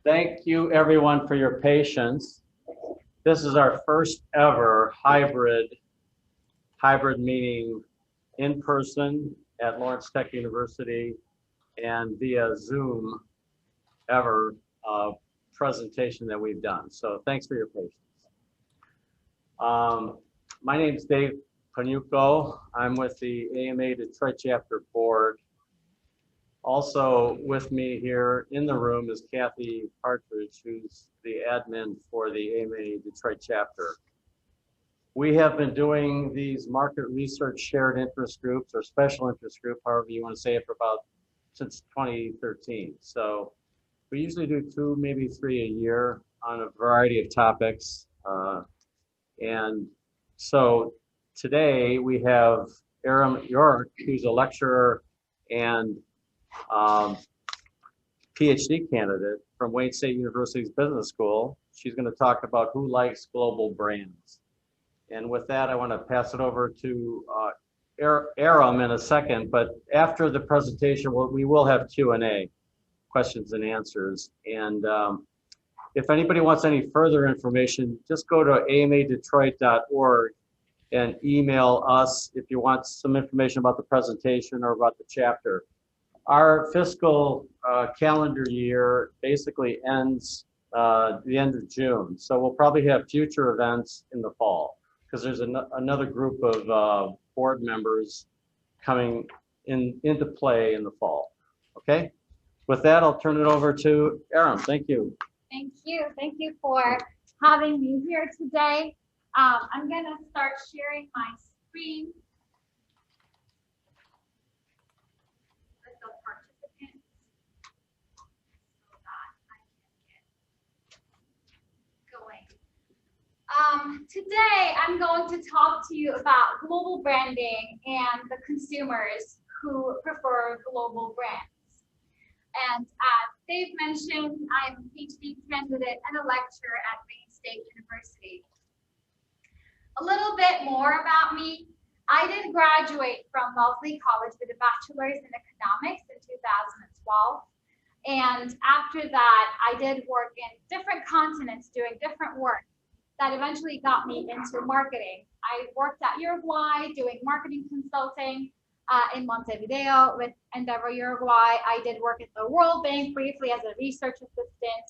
Thank you everyone for your patience. This is our first ever hybrid meeting in person at Lawrence Tech University and via Zoom ever presentation that we've done. So thanks for your patience. My name is Dave Panucco. I'm with the AMA Detroit Chapter Board. Also with me here in the room is Kathy Partridge, who's the admin for the AMA Detroit chapter. We have been doing these market research shared interest groups or special interest group, however you want to say it, for about since 2013. So we usually do 2, maybe 3 a year on a variety of topics. And so today we have Irem Yoruk, who's a lecturer and PhD candidate from Wayne State University's Business School. She's going to talk about who likes global brands. And with that, I want to pass it over to Irem in a second, but after the presentation, we will have Q&A, questions and answers. And if anybody wants any further information, just go to amadetroit.org and email us if you want some information about the presentation or about the chapter. Our fiscal calendar year basically ends the end of June. So we'll probably have future events in the fall because there's another group of board members coming into play in the fall. Okay? With that, I'll turn it over to Irem. Thank you. Thank you. Thank you for having me here today. I'm going to start sharing my screen with the participants so that I can get going. Today, I'm going to talk to you about global branding and the consumers who prefer global brands. And as Dave mentioned, I'm a PhD candidate and a lecturer at Wayne State University. A little bit more about me. I did graduate from Wellesley College with a bachelor's in economics in 2012. And after that, I did work in different continents doing different work that eventually got me into marketing. I worked at Uruguay doing marketing consulting in Montevideo with Endeavor Uruguay. I did work at the World Bank briefly as a research assistant.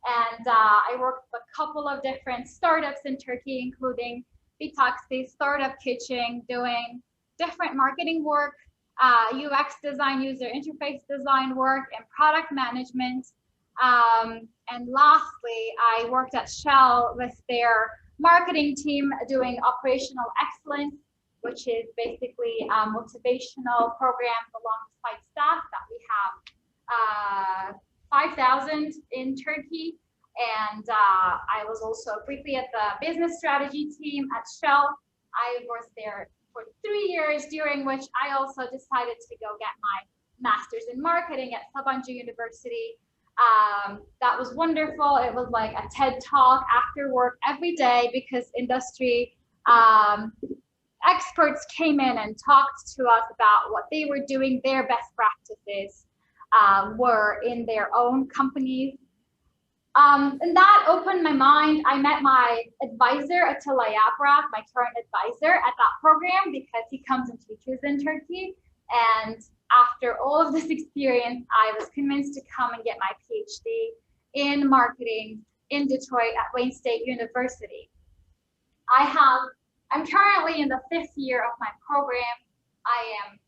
And I worked with a couple of different startups in Turkey, including Bitaxi, Startup Kitchen, doing different marketing work, UX design, user interface design work, and product management. And lastly, I worked at Shell with their marketing team doing operational excellence, which is basically motivational programs alongside staff that we have 5,000 in Turkey. And I was also briefly at the business strategy team at Shell. I was there for 3 years, during which I also decided to go get my master's in marketing at Sabancı University. That was wonderful. It was like a TED talk after work every day because industry experts came in and talked to us about what they were doing, their best practices were in their own companies. And that opened my mind. I met my advisor, Attila Yaprak, my current advisor at that program, because he comes and teaches in Turkey. And after all of this experience, I was convinced to come and get my PhD in marketing in Detroit at Wayne State University. I'm currently in the 5th year of my program. I am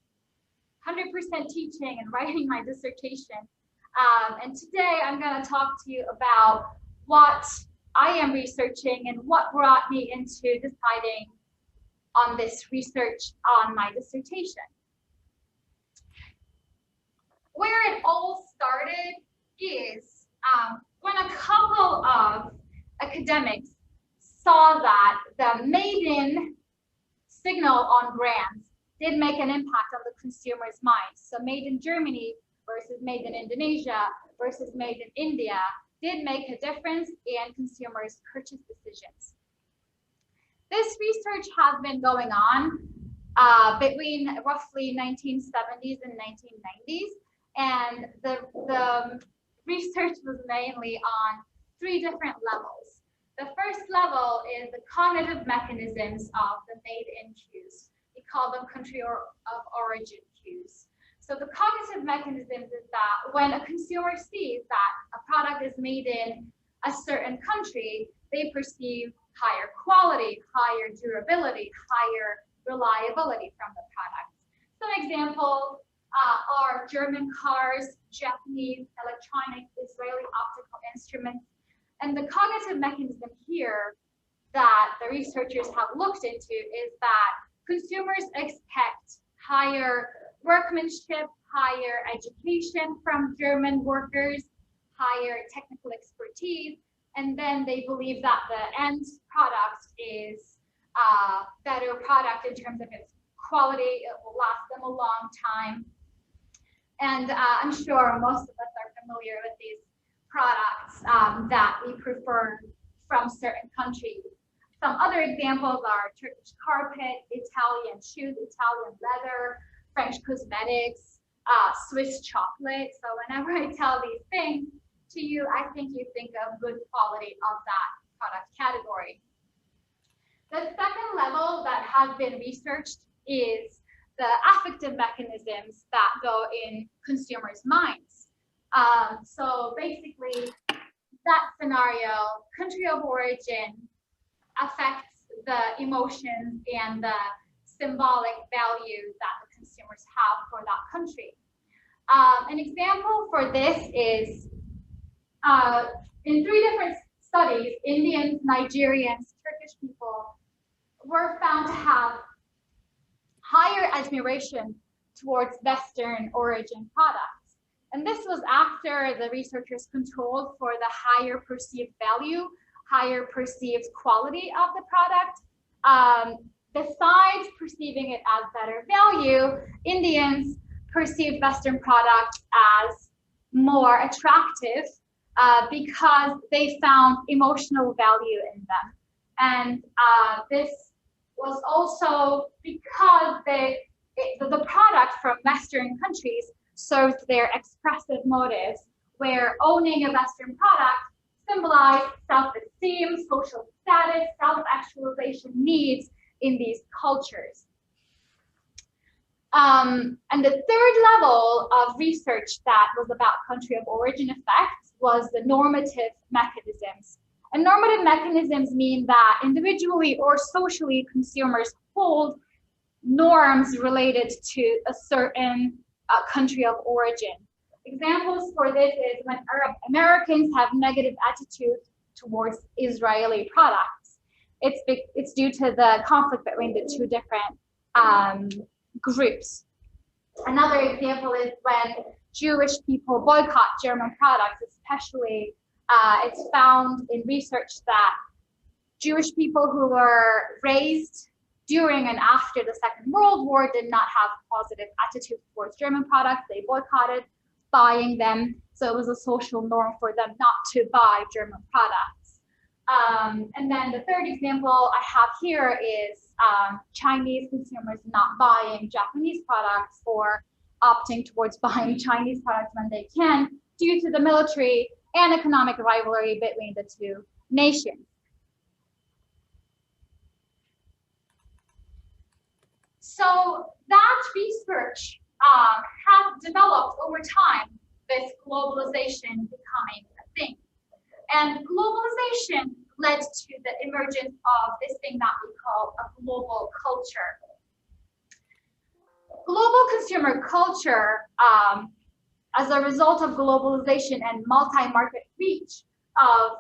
100% teaching and writing my dissertation. And today I'm going to talk to you about what I am researching and what brought me into deciding on this research on my dissertation. Where it all started is when a couple of academics saw that the made-in signal on brands did make an impact on the consumer's mind. So made in Germany versus made in Indonesia versus made in India did make a difference in consumers' purchase decisions. This research has been going on between roughly 1970s and 1990s, and the research was mainly on three different levels. The first level is the cognitive mechanisms of the made-in cues. We call them country of origin cues. So the cognitive mechanisms is that when a consumer sees that a product is made in a certain country, they perceive higher quality, higher durability, higher reliability from the product. Some examples are German cars, Japanese electronics, Israeli optical instruments. And the cognitive mechanism here that the researchers have looked into is that consumers expect higher workmanship, higher education from German workers, higher technical expertise, and then they believe that the end product is a better product in terms of its quality. It will last them a long time. And I'm sure most of us are familiar with these products that we prefer from certain countries. Some other examples are Turkish carpet, Italian shoes, Italian leather, French cosmetics, Swiss chocolate. So whenever I tell these things to you, I think you think of good quality of that product category. The second level that has been researched is the affective mechanisms that go in consumers' minds. So basically, that scenario, country of origin affects the emotions and the symbolic value that the consumers have for that country. An example for this is in three different studies, Indians, Nigerians, Turkish people were found to have higher admiration towards Western origin products. And this was after the researchers controlled for the higher perceived value, higher perceived quality of the product. Besides perceiving it as better value, Indians perceived Western products as more attractive because they found emotional value in them. And this was also because the product from Western countries served their expressive motives, where owning a Western product symbolized self-esteem, social status, self-actualization needs in these cultures. And the third level of research that was about country of origin effects was the normative mechanisms. And normative mechanisms mean that individually or socially consumers hold norms related to a certain country of origin. Examples for this is when Arab Americans have negative attitudes towards Israeli products. It's due to the conflict between the two different groups. Another example is when Jewish people boycott German products, especially it's found in research that Jewish people who were raised during and after the Second World War did not have positive attitudes towards German products. They boycotted buying them. So it was a social norm for them not to buy German products. And then the third example I have here is Chinese consumers not buying Japanese products or opting towards buying Chinese products when they can due to the military and economic rivalry between the two nations. So that research has developed over time, this globalization becoming a thing. And globalization led to the emergence of this thing that we call a global culture. Global consumer culture, as a result of globalization and multi-market reach of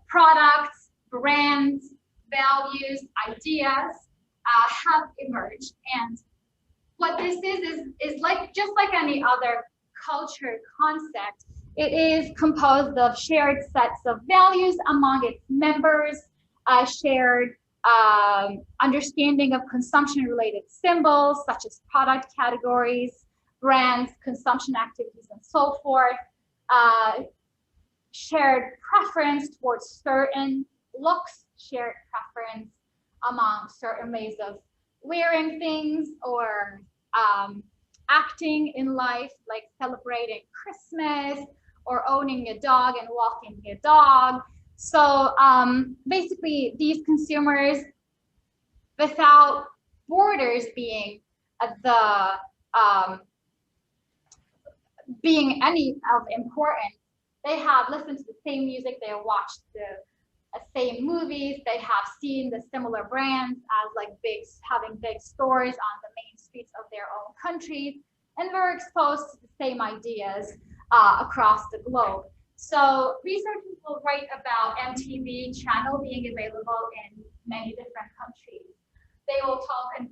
products, brands, values, ideas, have emerged. And what this is like, just like any other culture concept, it is composed of shared sets of values among its members, shared understanding of consumption-related symbols, such as product categories, brands, consumption activities, and so forth, shared preference towards certain looks, shared preference among certain ways of wearing things or acting in life, like celebrating Christmas or owning a dog and walking a dog. So basically, these consumers, without borders being the being any of importance, they have listened to the same music, they have watched the same movies, they have seen the similar brands as like having big stores on the main streets of their own countries, and we're exposed to the same ideas across the globe. So researchers will write about MTV channel being available in many different countries. They will talk and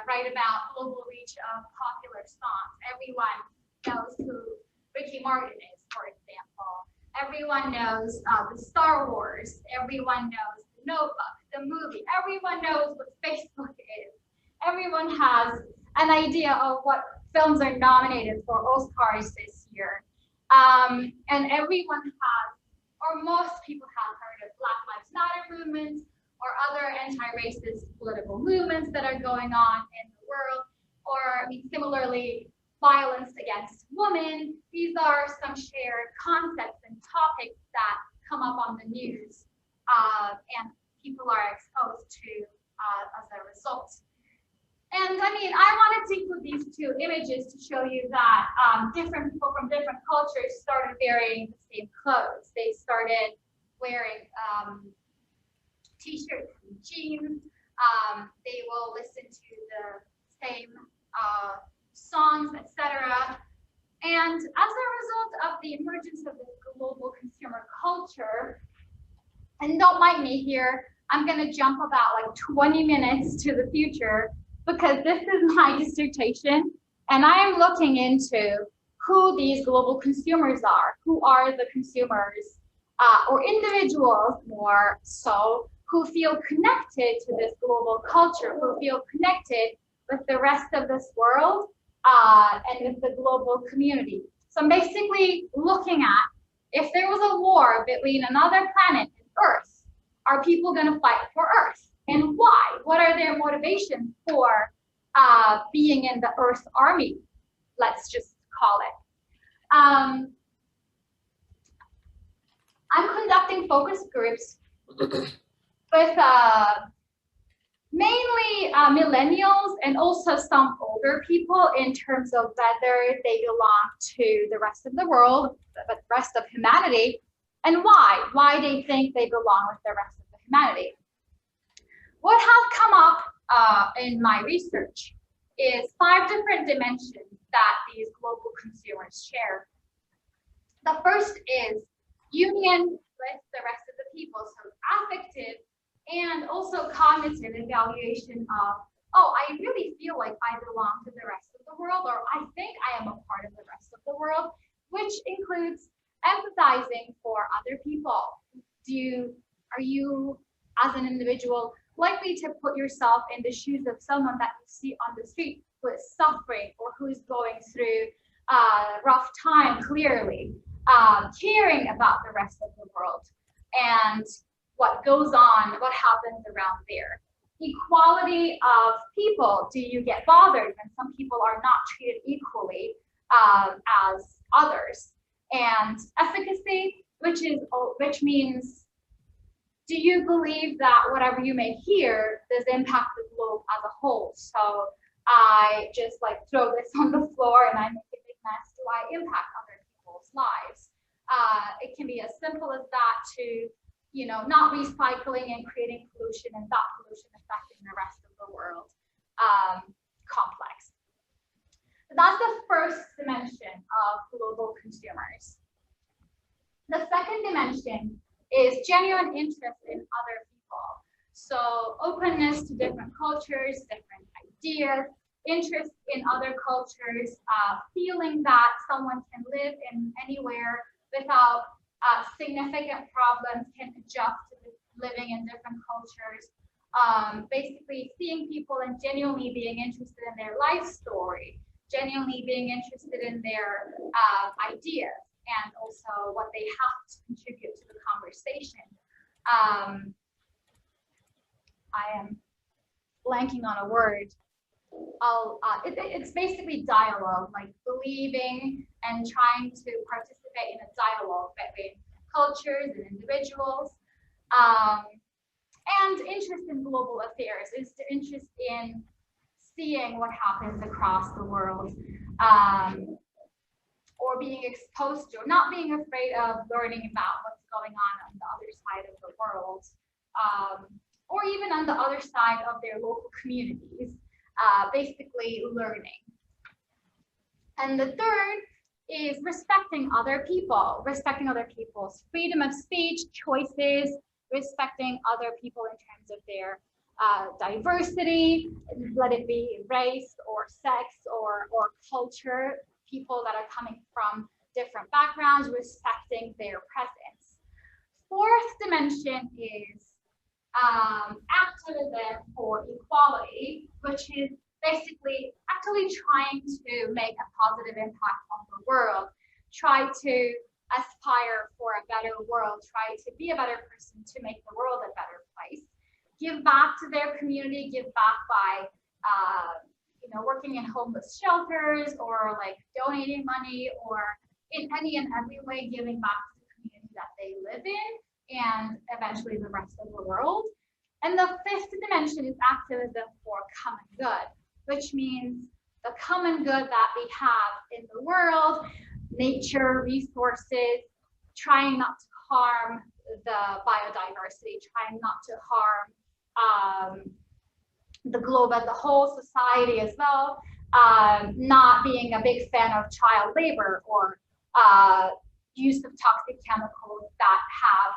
write about global reach of popular songs. Everyone knows who Ricky Martin is, for example. Everyone knows the Star Wars. Everyone knows the Notebook, the movie. Everyone knows what Facebook is. Everyone has an idea of what films are nominated for Oscars this year. And everyone has, or most people have heard of Black Lives Matter movements or other anti-racist political movements that are going on in the world, or I mean, similarly, violence against women. These are some shared concepts and topics that come up on the news, and people are exposed to as a result. And I mean, I wanted to include these two images to show you that different people from different cultures started wearing the same clothes. They started wearing t-shirts and jeans. They will listen to the same songs, etc. And as a result of the emergence of this global consumer culture, and don't mind me here, I'm going to jump about like 20 minutes to the future because this is my dissertation, and I am looking into who these global consumers are. Who are the consumers or individuals more so who feel connected to this global culture, who feel connected with the rest of this world and with the global community. So I'm basically looking at if there was a war between another planet and Earth, are people going to fight for Earth? And why? What are their motivations for being in the Earth army? Let's just call it. I'm conducting focus groups with mainly millennials and also some older people in terms of whether they belong to the rest of the world, the rest of humanity, and why they think they belong with the rest of the humanity. What has come up in my research is 5 different dimensions that these global consumers share. The first is union with the rest of the people, so affective and also cognitive evaluation of, oh, I really feel like I belong to the rest of the world, or I think I am a part of the rest of the world, which includes empathizing for other people. Are you, as an individual, likely to put yourself in the shoes of someone that you see on the street who is suffering or who is going through a rough time, clearly, caring about the rest of the world and what goes on, what happens around there. Equality of people. Do you get bothered when some people are not treated equally as others? And efficacy, which means, do you believe that whatever you may hear does impact the globe as a whole? So I just like throw this on the floor and I make a big mess. Do I impact other people's lives? It can be as simple as that to, you know, not recycling and creating pollution and that pollution affecting the rest of the world complex. So that's the first dimension of global consumers. The second dimension is genuine interest in other people. So openness to different cultures, different ideas, interest in other cultures, feeling that someone can live in anywhere without significant problems, can adjust to living in different cultures. Basically seeing people and genuinely being interested in their life story, genuinely being interested in their ideas, and also what they have to contribute to the conversation. I am blanking on a word. it's basically dialogue, like believing and trying to participate in a dialogue between cultures and individuals. Um, and interest in global affairs is the interest in seeing what happens across the world, or being exposed to, not being afraid of learning about what's going on the other side of the world, or even on the other side of their local communities, basically learning. And the third is respecting other people, respecting other people's freedom of speech, choices, respecting other people in terms of their diversity, let it be race or sex or culture, people that are coming from different backgrounds, respecting their presence. Fourth dimension is activism for equality, which is basically actually trying to make a positive impact on the world, try to aspire for a better world, try to be a better person to make the world a better place, give back to their community, give back by working in homeless shelters or like donating money or in any and every way giving back to the community that they live in and eventually the rest of the world. And the fifth dimension is activism for common good, which means the common good that we have in the world, nature, resources, trying not to harm the biodiversity, trying not to harm the globe as a whole, society as well, not being a big fan of child labor or use of toxic chemicals that have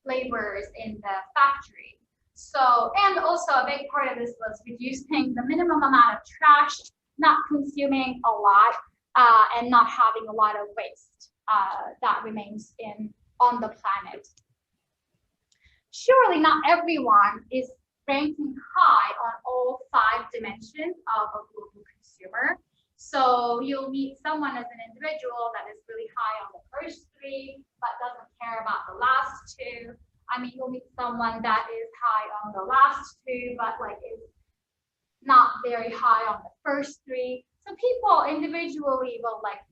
laborers in the factory. So, and also a big part of this was reducing the minimum amount of trash, not consuming a lot, and not having a lot of waste that remains on the planet. Surely not everyone is ranking high on all 5 dimensions of a global consumer. So you'll meet someone as an individual that is really high on the first 3, but doesn't care about the last 2. I mean, you'll meet someone that is high on the last 2, but like is not very high on the first 3. So people individually will like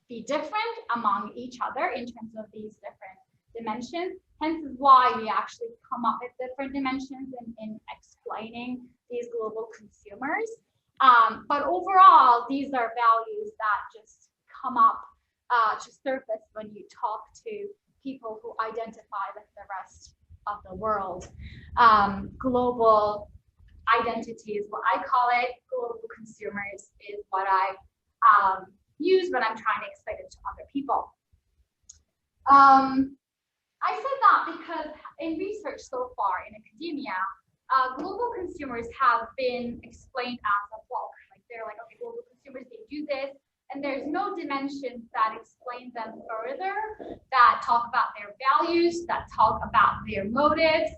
be different among each other in terms of these different dimensions. Hence is why we actually come up with different dimensions in explaining these global consumers. But overall, these are values that just come up to surface when you talk to people who identify with the rest of the world. Global identity is what I call it. Global consumers is what I use when I'm trying to explain it to other people. I said that because in research so far in academia, global consumers have been explained as a bulk. Like they're like, okay, global consumers, they do this, and there's no dimensions that explain them further, that talk about their values, that talk about their motives.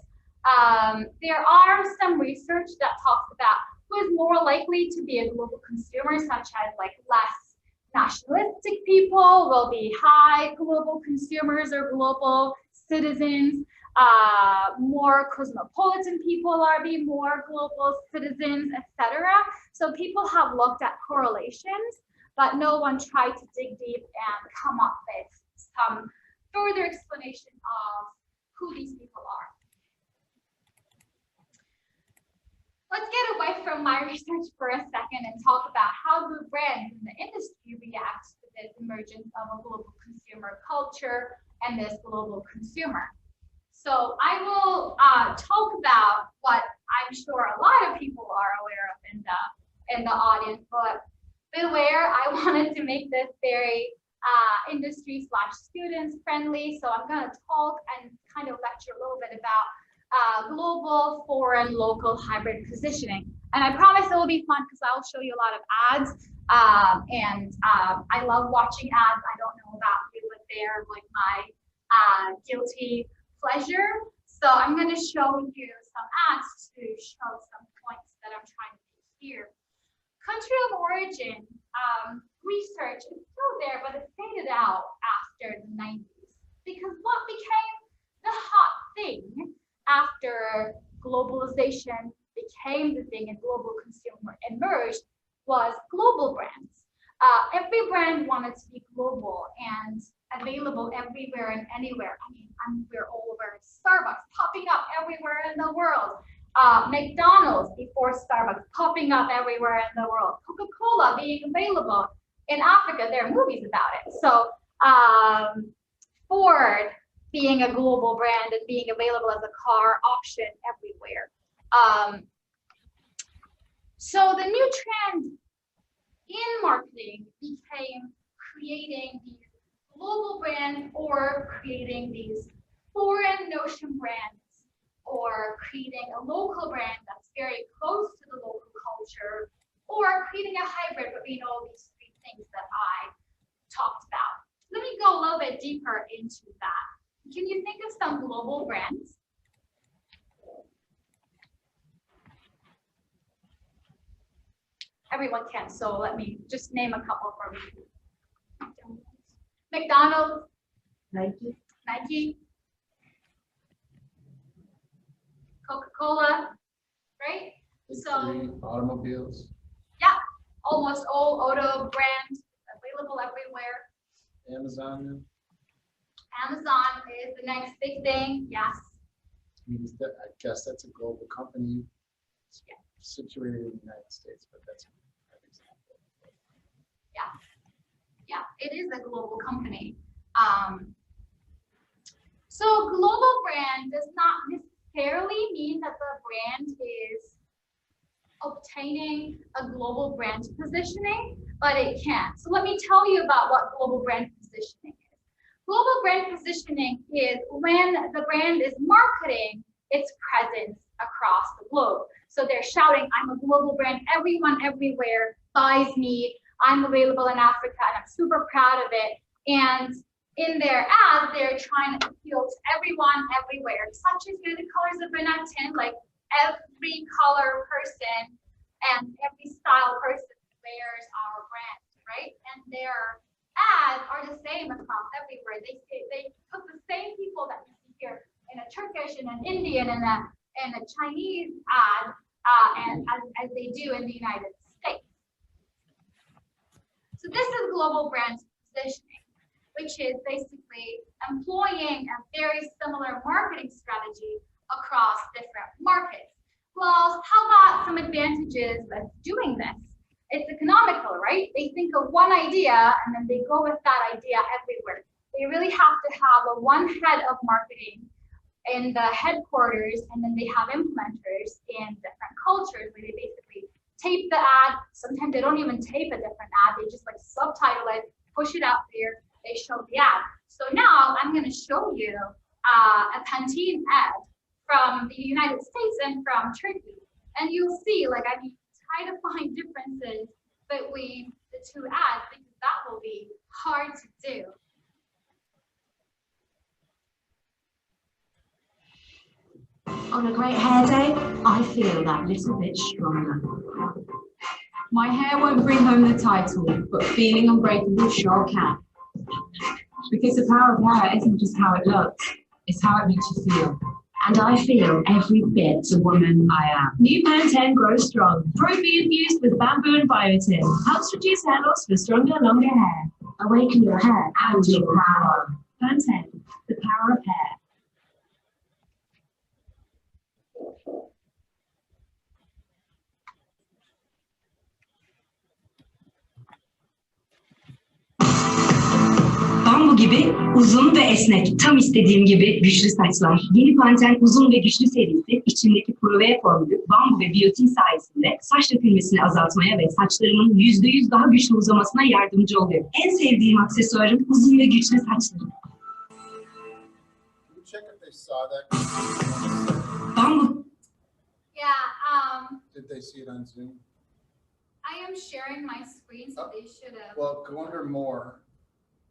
There are some research that talks about who is more likely to be a global consumer, such as like less nationalistic people will be high global consumers or global citizens. More cosmopolitan people are being more global citizens, etc. So people have looked at correlations, but no one tried to dig deep and come up with some further explanation of who these people are. Let's get away from my research for a second and talk about how the brands in the industry react to this emergence of a global consumer culture and this global consumer. So I will talk about what I'm sure a lot of people are aware of in the audience, but beware, I wanted to make this very industry/students friendly. So I'm going to talk and kind of lecture a little bit about global, foreign, local hybrid positioning. And I promise it will be fun because I'll show you a lot of ads. I love watching ads. I don't know about you, but they're like my guilty pleasure. So I'm going to show you some ads to show some points that I'm trying to make here. Country of origin research is still there, but it faded out after the 90s because what became the hot thing after globalization became the thing and global consumer emerged was global brands. Every brand wanted to be global and available everywhere and anywhere. I mean, we're all over Starbucks popping up everywhere in the world. McDonald's before Starbucks popping up everywhere in the world. CocaCola being available in Africa. There are movies about it. So Ford being a global brand and being available as a car option everywhere. So the new trend in marketing became creating these global brands or creating these foreign notion brands or creating a local brand that's very close to the local culture or creating a hybrid between all these three things that I talked about. Let me go a little bit deeper into that. Can you think of some global brands? Everyone can, so let me just name a couple for me. McDonald's, Nike, CocaCola, right? So automobiles. yeah, almost all auto brands available everywhere. Amazon. Amazon is the next big thing. Yes. I mean, I guess that's a global company situated in the United States, but that's an example. Yeah, it is a global company. So global brand does not necessarily mean that the brand is obtaining a global brand positioning, but it can. So let me tell you about what global brand positioning is. Global brand positioning is when the brand is marketing its presence across the globe. So they're shouting, I'm a global brand, everyone everywhere buys me, I'm available in Africa, and I'm super proud of it. And in their ads, they're trying to appeal to everyone everywhere, such as the colors of Benetton, like every color person and every style person wears our brand, right? And their ads are the same across everywhere. They put the same people that you see here in a Turkish and an Indian and a Chinese ad, and as they do in the United States. So this is global brand positioning, which is basically employing a very similar marketing strategy across different markets. Well, how about some advantages of doing this? It's economical, right? They think of one idea and then they go with that idea everywhere. They really have to have a one head of marketing in the headquarters, and then they have implementers in different cultures where they basically tape the ad. Sometimes they don't even tape a different ad. They just like subtitle it, push it out there, they show the ad. So now I'm going to show you a Pantene ad from the United States and from Turkey. And you'll see, like, I mean, try to find differences between the two ads because that will be hard to do. On a great hair day, I feel that little bit stronger. My hair won't bring home the title, but feeling unbreakable sure can. Because the power of hair isn't just how it looks, it's how it makes you feel. And I feel every bit the woman I am. New Pantene Grow Strong. Protein infused with bamboo and biotin. Helps reduce hair loss for stronger, longer hair. Awaken your hair and your power. Pantene, the power of hair. Bambu gibi uzun ve esnek, tam istediğim gibi güçlü saçlar. Yeni Pantene uzun ve güçlü serisi içindeki provea formülü bambu ve biyotin sayesinde saç dökülmesini azaltmaya ve saçlarımın %100 daha güçlü uzamasına yardımcı oluyor. En sevdiğim aksesuarım uzun ve güçlü saçlarım. Bambu. Yeah. Did they see it on Zoom? I am sharing my screen, so they should have. Well, go under more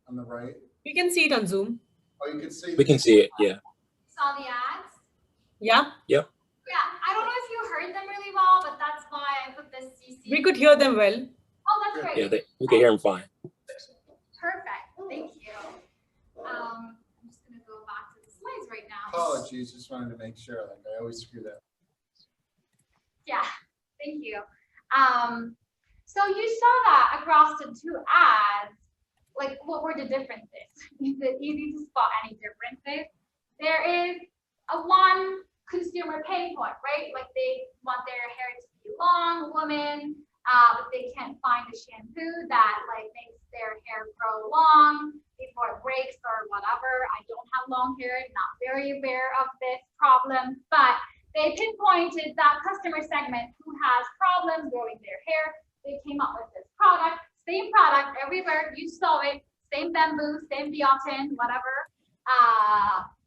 on the right. We can see it on Zoom. Oh, you can see. We can see it, yeah. Saw the ads? Yeah, Yeah, I don't know if you heard them really well, but that's why I put this CC. we could hear them well. Oh, that's great. Yeah, we can hear him fine. Perfect. Thank you. I'm just gonna go back to the slides right now. Apologies, just wanted to make sure. Like I always screw that. Thank you. So you saw that across the two ads, like what were the differences? Is it easy to spot any differences? There is a one consumer pain point, right? Like they want their hair to be long, woman, but they can't find a shampoo that like makes their hair grow long before it breaks or whatever. I don't have long hair, not very aware of this problem, but they pinpointed that customer segment who has problems growing their hair. They came up with this product, same product everywhere. You saw it, same bamboo, same biotin, whatever.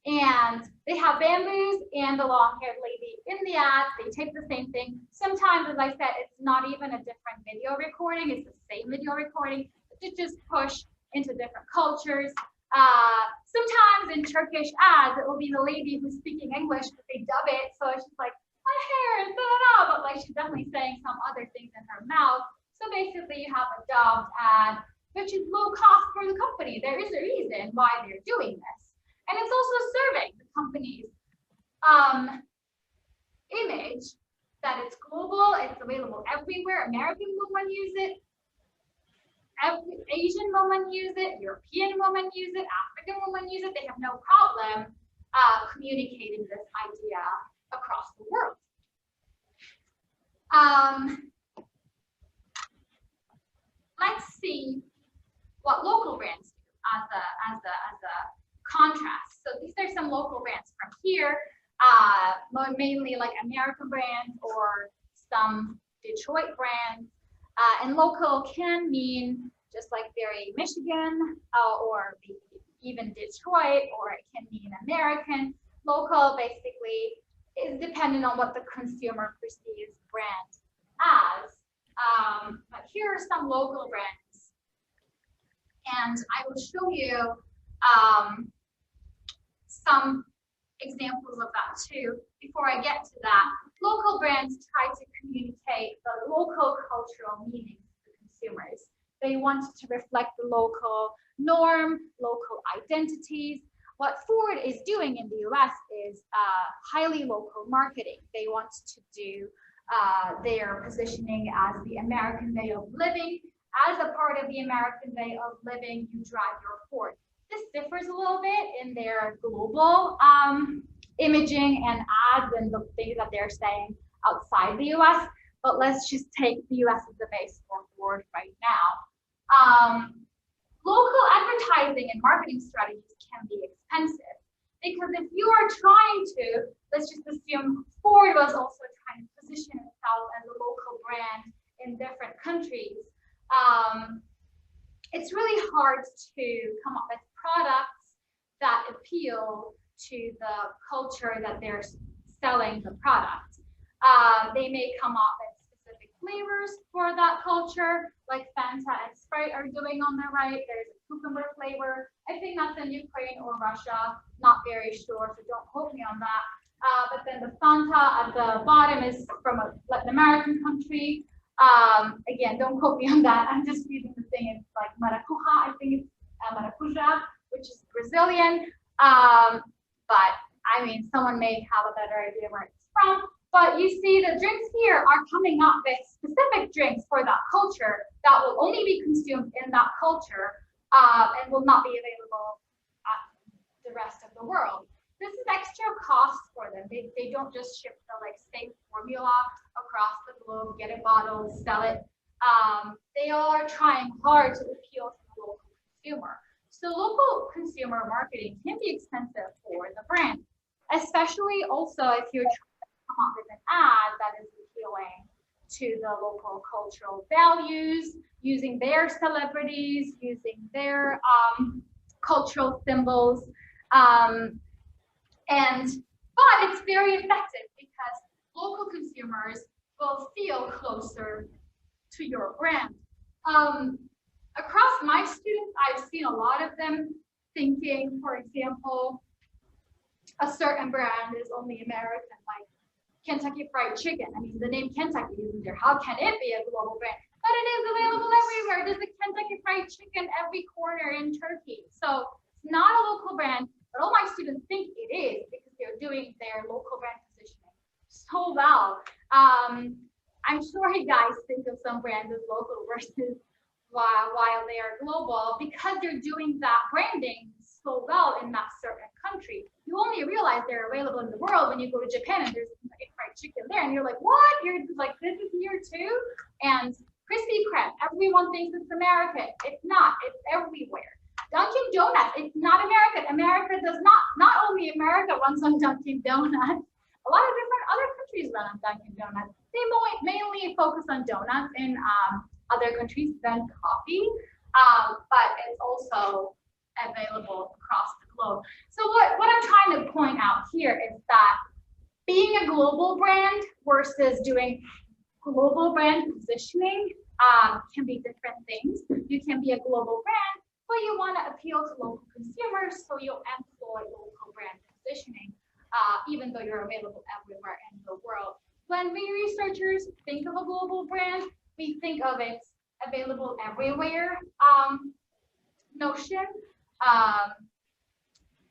And they have bamboos and the long-haired lady in the ad. They take the same thing. Sometimes, as I said, it's not even a different video recording. It's the same video recording, but they just push into different cultures. Sometimes in Turkish ads, it will be the lady who's speaking English, but they dub it. So it's just like, my hair, da-da-da, but like she's definitely saying some other things in her mouth. So basically you have a dubbed ad, which is low cost for the company. There is a reason why they're doing this. And it's also serving the company's image that it's global, it's available everywhere. American women use it, Asian women use it, European women use it, African women use it. They have no problem communicating this idea across the world. Let's see what local brands do as a contrast. So these are some local brands from here, mainly like American brands or some Detroit brands. And local can mean just like very Michigan or even Detroit, or it can mean American. Local basically is dependent on what the consumer perceives brand as. But here are some local brands. And I will show you some examples of that too. Before I get to that, local brands try to communicate the local cultural meanings to consumers. They want to reflect the local norm, local identities. What Ford is doing in the US is highly local marketing. They want to do their positioning as the American way of living. As a part of the American way of living, you drive your Ford. This differs a little bit in their global imaging and ads and the things that they're saying outside the US, but let's just take the US as the base for Ford right now. Local advertising and marketing strategies can be expensive because if you are trying to, let's just assume Ford was also trying to position itself as a local brand in different countries. It's really hard to come up with products that appeal to the culture that they're selling the product. They may come up with specific flavors for that culture, like Fanta and Sprite are doing on the right. There's a cucumber flavor. I think that's in Ukraine or Russia. Not very sure, so don't quote me on that. But then the Fanta at the bottom is from a Latin American country. Again, don't quote me on that. I'm just reading the thing. It's like maracuja, I think it's maracuja, which is Brazilian. But I mean, someone may have a better idea where it's from. But you see the drinks here are coming up with specific drinks for that culture that will only be consumed in that culture and will not be available at the rest of the world. This is extra cost for them. They don't just ship the like same formula across the globe, get it bottled, sell it. They are trying hard to appeal to the local consumer. So local consumer marketing can be expensive for the brand, especially also if you're trying to come up with an ad that is appealing to the local cultural values, using their celebrities, using their cultural symbols. But it's very effective because local consumers will feel closer to your brand. Across my students, I've seen a lot of them thinking, for example, a certain brand is only American, like Kentucky Fried Chicken. I mean, the name Kentucky isn't there. How can it be a global brand? But it is available everywhere. There's a Kentucky Fried Chicken every corner in Turkey. So it's not a local brand, but all my students think it is because they're doing their local brand positioning so well. I'm sure you guys think of some brands as local versus while they are global because they're doing that branding so well in that certain country. You only realize they're available in the world when you go to Japan and there's fried chicken there, and you're like, what? You're like, this is here too? And Krispy Kreme, everyone thinks it's American. It's not. It's everywhere. Dunkin' Donuts, it's not American. America does not only America runs on Dunkin' Donuts. A lot of different other countries run on Dunkin' Donuts. They mainly focus on donuts in other countries than coffee, but it's also available across the globe. So what I'm trying to point out here is that being a global brand versus doing global brand positioning can be different things. You can be a global brand, but you want to appeal to local consumers, so you'll employ local brand positioning, even though you're available everywhere in the world. When we researchers think of a global brand, we think of its available everywhere notion.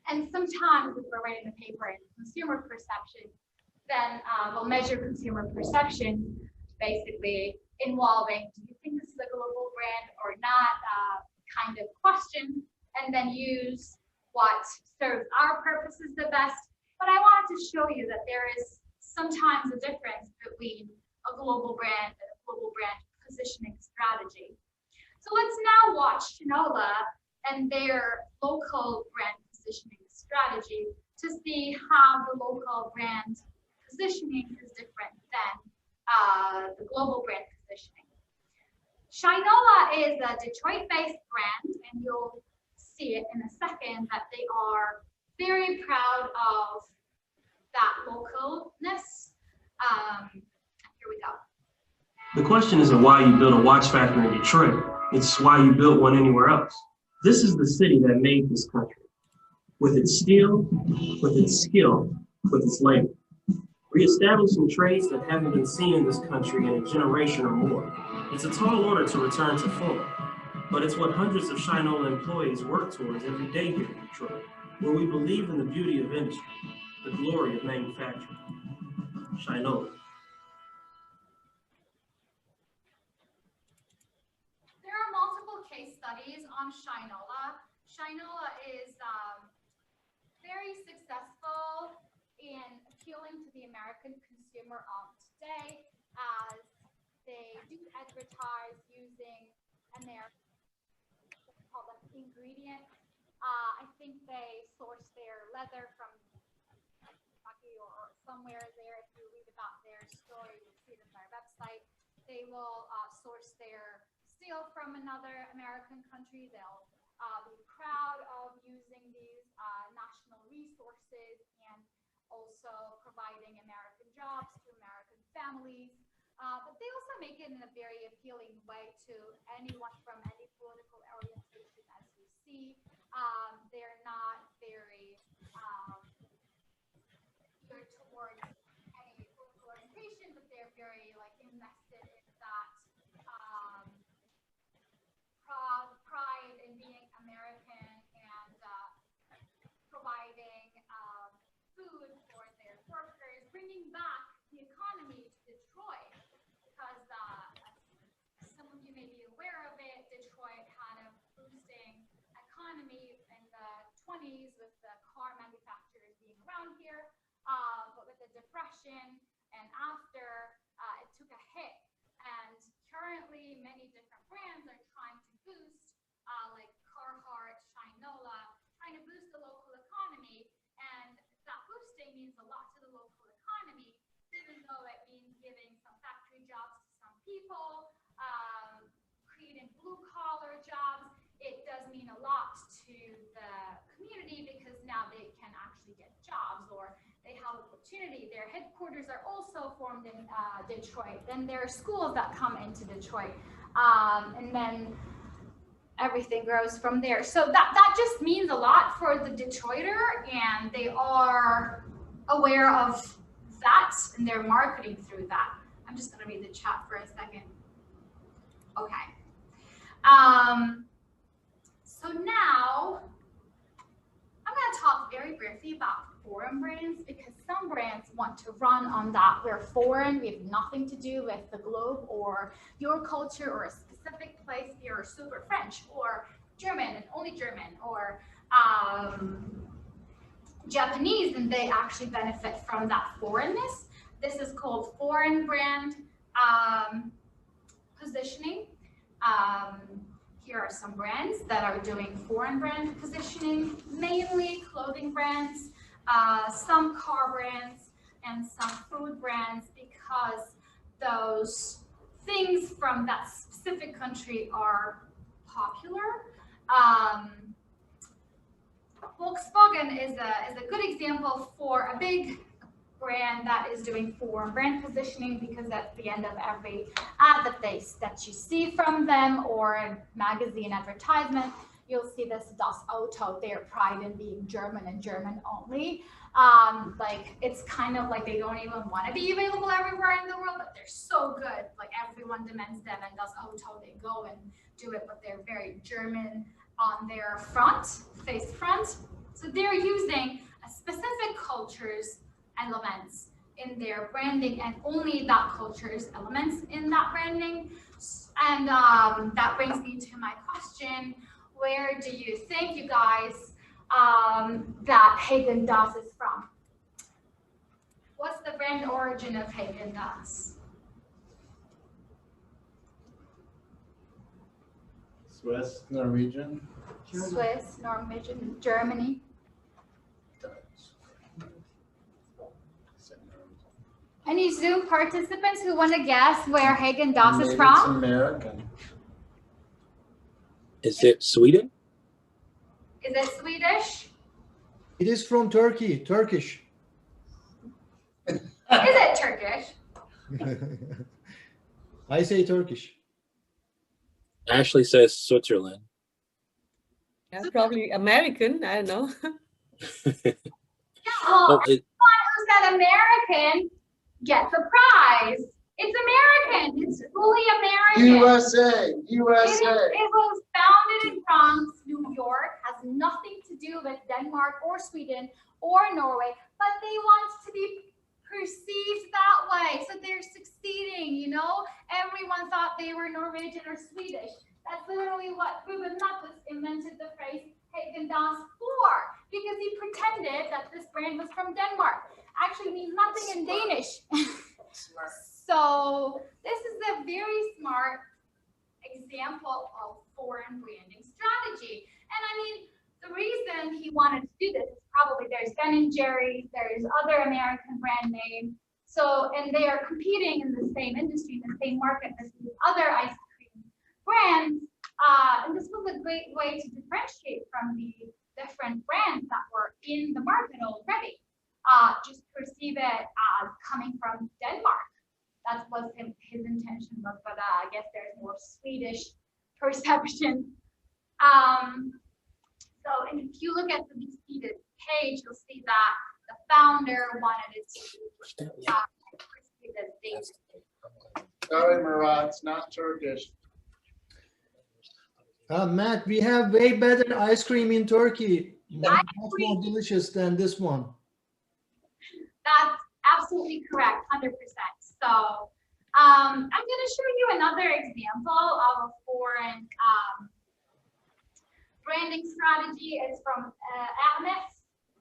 And sometimes if we're writing the paper in consumer perception, then we'll measure consumer perception, basically involving, do you think this is a global brand or not, kind of question, and then use what serves our purposes the best. But I wanted to show you that there is sometimes a difference between a global brand and a global brand positioning strategy. So let's now watch Shinola and their local brand positioning strategy to see how the local brand positioning is different than the global brand positioning. Shinola is a Detroit-based brand, and you'll see it in a second that they are very proud of that localness. Here we go. The question isn't why you built a watch factory in Detroit. It's why you built one anywhere else. This is the city that made this country. With its steel, with its skill, with its labor. Reestablishing trades that haven't been seen in this country in a generation or more. It's a tall order to return to form, but it's what hundreds of Shinola employees work towards every day here in Detroit, where we believe in the beauty of industry, the glory of manufacturing. Shinola. There are multiple case studies on Shinola. Shinola is very successful in appealing to the American consumer of today, as they do advertise using American, call them ingredients. I think they source their leather from Kentucky or somewhere there. If you read about their story, you'll see it on their website. They will source their steel from another American country. They'll be proud of using these national resources and also providing American jobs to American families. But they also make it in a very appealing way to anyone from any political orientation, as you see. They're not very geared towards any political orientation, but they're very invested in that pride in being American and providing food for their workers, bringing back the economy to Detroit, because some of you may be aware of it, Detroit had a booming economy in the 20s with the car manufacturers being around here, but with the Depression and after, it took a hit. And currently, many different brands are trying to boost, like Carhartt, Shinola, trying to boost the local economy. And that boosting means a lot to the local economy, even though it means giving some factory jobs to some people, creating blue-collar jobs. It does mean a lot to the community because now they can actually get jobs, or they have opportunity. Their headquarters are also formed in Detroit. Then there are schools that come into Detroit, and then everything grows from there. So that just means a lot for the Detroiter, and they are aware of that, and they're marketing through that. I'm just going to read the chat for a second. Okay. So now I'm going to talk very briefly about foreign brands because some brands want to run on that we're foreign, we have nothing to do with the globe or your culture or a specific place, you're super French or German and only German or Japanese, and they actually benefit from that foreignness. This is called foreign brand positioning. Here are some brands that are doing foreign brand positioning, mainly clothing brands, some car brands, and some food brands, because those things from that specific country are popular. Volkswagen is a good example for a big brand that is doing foreign brand positioning, because at the end of every ad that you see from them or a magazine advertisement, you'll see this Das Auto, their pride in being German and German only. Like it's kind of like they don't even want to be available everywhere in the world, but they're so good. Like everyone demands them, and Das Auto, they go and do it, but they're very German on their face front. So they're using a specific culture's elements in their branding, and only that culture's elements in that branding. And that brings me to my question: where do you think, you guys, that Häagen-Dazs is from? What's the brand origin of Häagen-Dazs? Swiss, Norwegian. Swiss, Norwegian, Germany. Any Zoom participants who want to guess where Häagen-Dazs is Maybe from? It's American. Is it Sweden? Is it Swedish? It is from Turkey, Turkish. Is it Turkish? I say Turkish. Ashley says Switzerland. Yeah, probably American. I don't know. Yeah, well, Oh, it, anyone who said American gets a prize. It's American. It's fully American. USA, It USA. was founded in Bronx, New York, has nothing to do with Denmark or Sweden or Norway, but they want to be perceived that way. So they're succeeding, you know? Everyone thought they were Norwegian or Swedish. That's literally what Ruben Mattes invented the phrase Häagen-Dazs for, because he pretended that this brand was from Denmark. Actually means nothing in Danish. So this is a very smart example of foreign branding strategy. And I mean, the reason he wanted to do this is probably there's Ben and Jerry's, there's other American brand names. So, and they are competing in the same industry, in the same market as these other ice cream brands. And this was a great way to differentiate from the different brands that were in the market already. Just perceive it as coming from Denmark. That was his intention, but I guess there's more Swedish perception. So if you look at the Wikipedia page, you'll see that the founder wanted it to perceive as Danish. Sorry, Murat, it's not Turkish. Matt, we have way better ice cream in Turkey. Much agree. more delicious than this one. That's absolutely correct, 100%. So I'm going to show you another example of a foreign branding strategy. It's from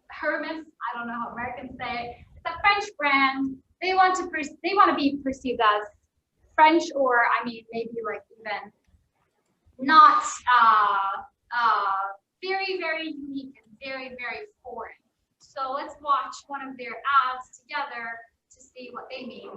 Hermes. I don't know how Americans say it. It's a French brand. They want to be perceived as French, or I mean maybe like even not very, very unique and very, very foreign. So let's watch one of their ads together to see what they mean.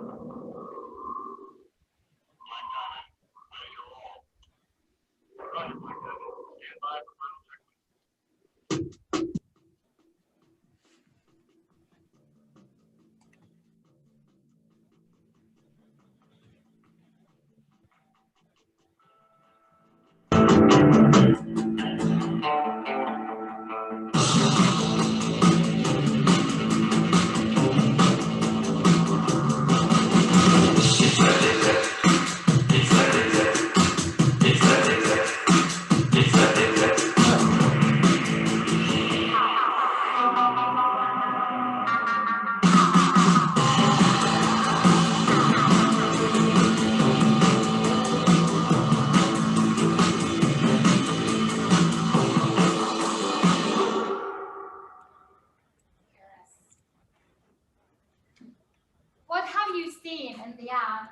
have you seen in the ad?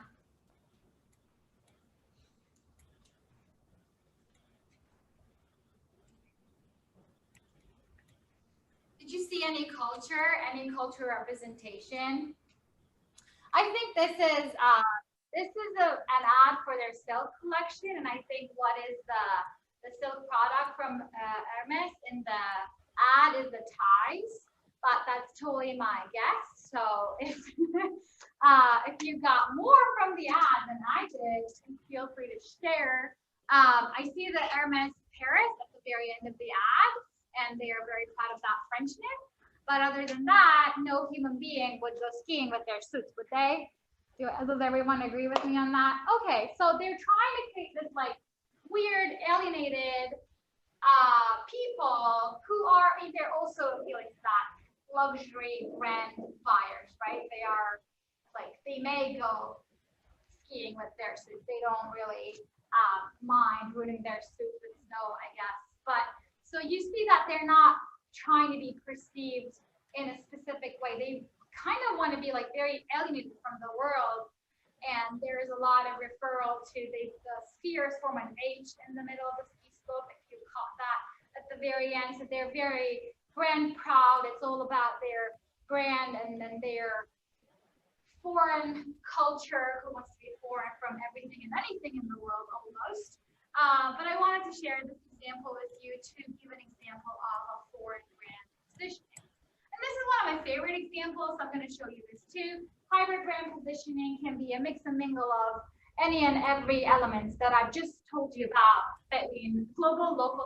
Did you see any culture representation? I think this is an ad for their silk collection, and I think what is the silk product from Hermes in the ad is the ties, but that's totally my guess. So if if you got more from the ad than I did, feel free to share. I see the Hermes Paris at the very end of the ad, and they are very proud of that Frenchness. But other than that, no human being would go skiing with their suits, would they? Does everyone agree with me on that? Okay, so they're trying to create this like weird, alienated people who are they're also appealing to that luxury brand buyers, right? They are like, they may go skiing with their suits. They don't really mind ruining their suits with snow, I guess. But so you see that they're not trying to be perceived in a specific way. They kind of want to be like very alienated from the world. And there is a lot of referral to the spheres form an H in the middle of the ski slope, if you caught that at the very end. So they're very brand proud. It's all about their brand and then their foreign culture, who wants to be foreign from everything and anything in the world almost. But I wanted to share this example with you to give an example of a foreign brand positioning. And this is one of my favorite examples. I'm going to show you this too. Hybrid brand positioning can be a mix and mingle of any and every elements that I've just told you about, between global, local,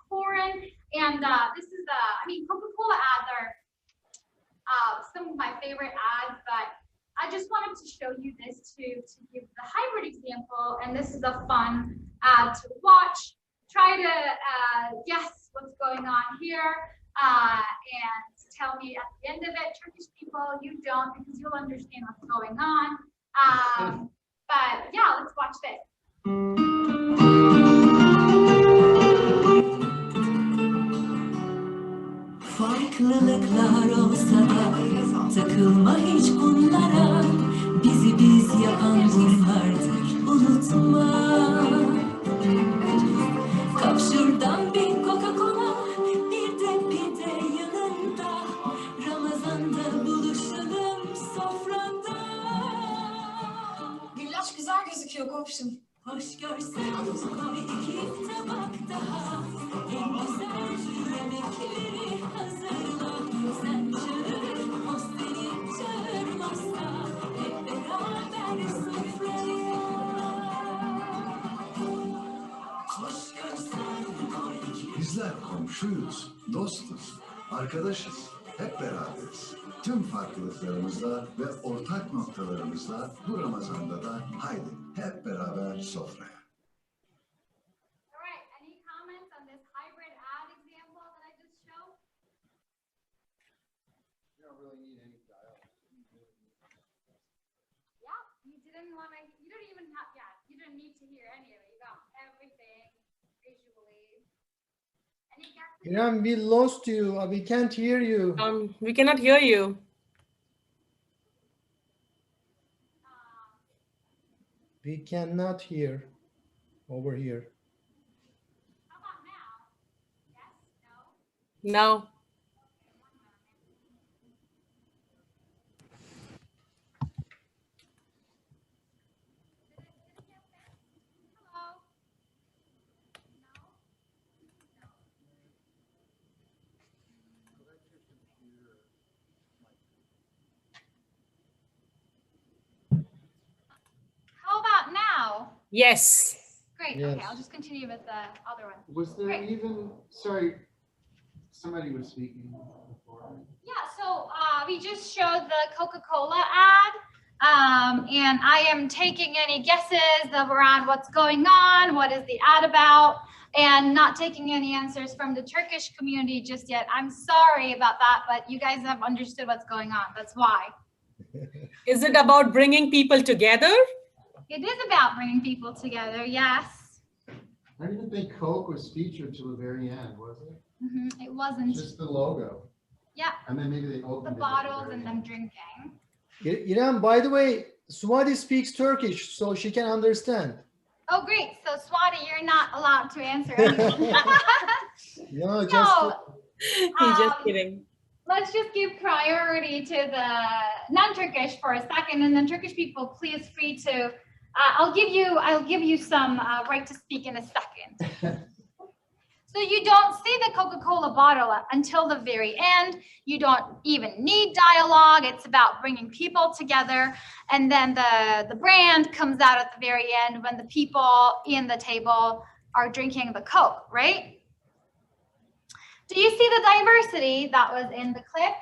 foreign. And this is I mean, CocaCola ads are some of my favorite ads, but I just wanted to show you this to give the hybrid example. And this is a fun ad to watch. Try to guess what's going on here and tell me at the end of it. Turkish people, you don't, because you'll understand what's going on. But yeah, let's watch this. Farklılıklar olsa da takılma hiç bunlara. Bizi biz yapan bunlardır, unutma. Kap şuradan bir Coca-Cola, bir de pide yanında. Ramazan'da buluşalım sofrada. Güllaç güzel gözüküyor komşum. Hoş görsen koy iki tabak daha. En güzel yemekleri hazırla. Sen çağır, o seni çağırmazsa. Hep beraber sofraya. Hoş görsen koy iki. Bizler komşuyuz, dostuz, arkadaşız, hep beraberiz. Tüm farklılıklarımızla ve ortak noktalarımızla bu Ramazan'da da haydi hep beraber sofraya. All right, any comments on this hybrid ad example that I just showed? You don't really need any dialogue. Yeah, you didn't want to, you don't even have, yeah, you didn't need to hear any of it. You got everything visually. Any guesses? Irem, we lost you. We can't hear you. We cannot hear you. We cannot hear over here. How about now? Yes, no? No. Hello? How about now? Yes. Great, Yes. okay, I'll just continue with the other one. Was there Great. even, sorry, somebody was speaking before. Yeah, so we just showed the Coca-Cola ad, and I am taking any guesses of around what's going on, what is the ad about, and not taking any answers from the Turkish community just yet. I'm sorry about that, but you guys have understood what's going on. That's why. Is it about bringing people together? It is about bringing people together, yes. I didn't think Coke was featured to the very end, was it? It wasn't. Just the logo. Yeah, And then maybe they the opened it. at bottles very and end. them drinking. Irem, by the way, Swati speaks Turkish, so she can understand. Oh, great. So Swati, you're not allowed to answer anything. No, just No, He's just kidding. let's just give priority to the non-Turkish for a second, and then Turkish people, please free to. I'll give you some right to speak in a second. So you don't see the Coca-Cola bottle until the very end. You don't even need dialogue. It's about bringing people together. And then the brand comes out at the very end when the people in the table are drinking the Coke, right? Do you see the diversity that was in the clip?